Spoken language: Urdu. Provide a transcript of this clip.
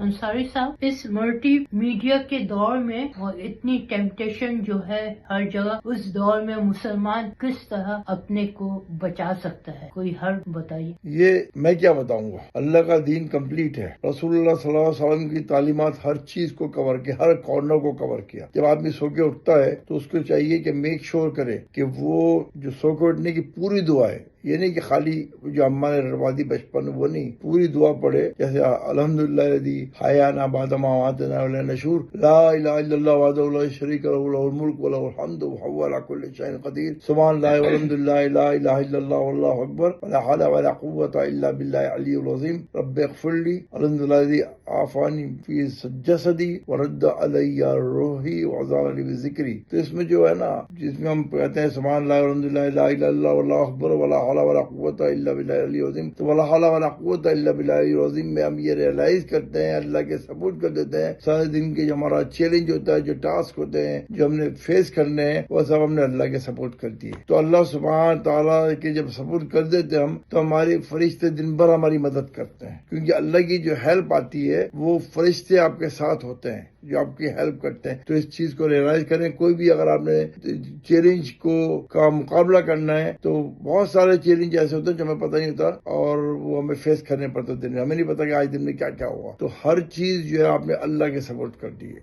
انصاری صاحب، اس ملٹی میڈیا کے دور میں اور اتنی ٹیمپٹیشن جو ہے ہر جگہ، اس دور میں مسلمان کس طرح اپنے کو بچا سکتا ہے؟ کوئی حل بتائیے۔ یہ میں کیا بتاؤں گا، اللہ کا دین کمپلیٹ ہے، رسول اللہ صلی اللہ علیہ وسلم کی تعلیمات ہر چیز کو کور کیا، ہر کارنر کو کور کیا۔ جب آدمی سو کے اٹھتا ہے تو اس کو چاہیے کہ میک شور کرے کہ وہ جو سو کے اٹھنے کی پوری دعا ہے، یہ نہیں کہ خالی جو اماں نے روا دی بچپن وہ نہیں، پوری دعا پڑھے، جیسے الحمدللہ الذی حیانا بعد ما اماتنا والیہ نشور، لا الہ الا اللہ وحدہ لا شریک لہ لہ الملک ولہ الحمد وہو علی کل شیء قدیر، سبحان اللہ والحمدللہ لا الہ الا اللہ واللہ اکبر ولا حول ولا قوۃ الا باللہ العلی العظیم، رب اغفر لی، الحمدللہ الذی عافانی فی جسدی ورد علی روحی وعزان لی بذکری۔ تو اس میں جو ہے نا، جس میں ہم کہتے ہیں سبحان اللہ والحمدللہ لا الہ الا اللہ واللہ اکبر ولا حول ولا قوۃ الا باللہ العلی العظیم، تو ولا حول ولا قوۃ الا باللہ العلی العظیم میں ہم یہ ریئلائز کرتے ہیں، اللہ کے سپورٹ کر دیتے ہیں، سارے دن کے جو ہمارا چیلنج ہوتا ہے، جو ٹاسک ہوتے ہیں، جو ہم نے فیس کرنے ہیں، وہ سب ہم نے اللہ کے سپورٹ کر دیے۔ تو اللہ سبحانہ تعالیٰ کے جب سپورٹ کر دیتے ہم، تو ہمارے فرشتے دن بھر ہماری مدد کرتے ہیں، کیونکہ اللہ کی جو ہیلپ آتی ہے وہ فرشتے آپ کے ساتھ ہوتے ہیں جو آپ کی ہیلپ کرتے ہیں۔ تو اس چیز کو ریئلائز کریں، کوئی بھی اگر آپ نے چیلنج کا مقابلہ کرنا ہے تو بہت سارے چیلنج ایسے ہوتے ہیں جو ہمیں پتہ نہیں ہوتا اور وہ ہمیں فیس کرنے پڑتے ہیں، ہمیں نہیں پتا کہ آج دن میں کیا کیا ہوا۔ تو ہر چیز جو ہے آپ نے اللہ کے سپورٹ کر دی ہے۔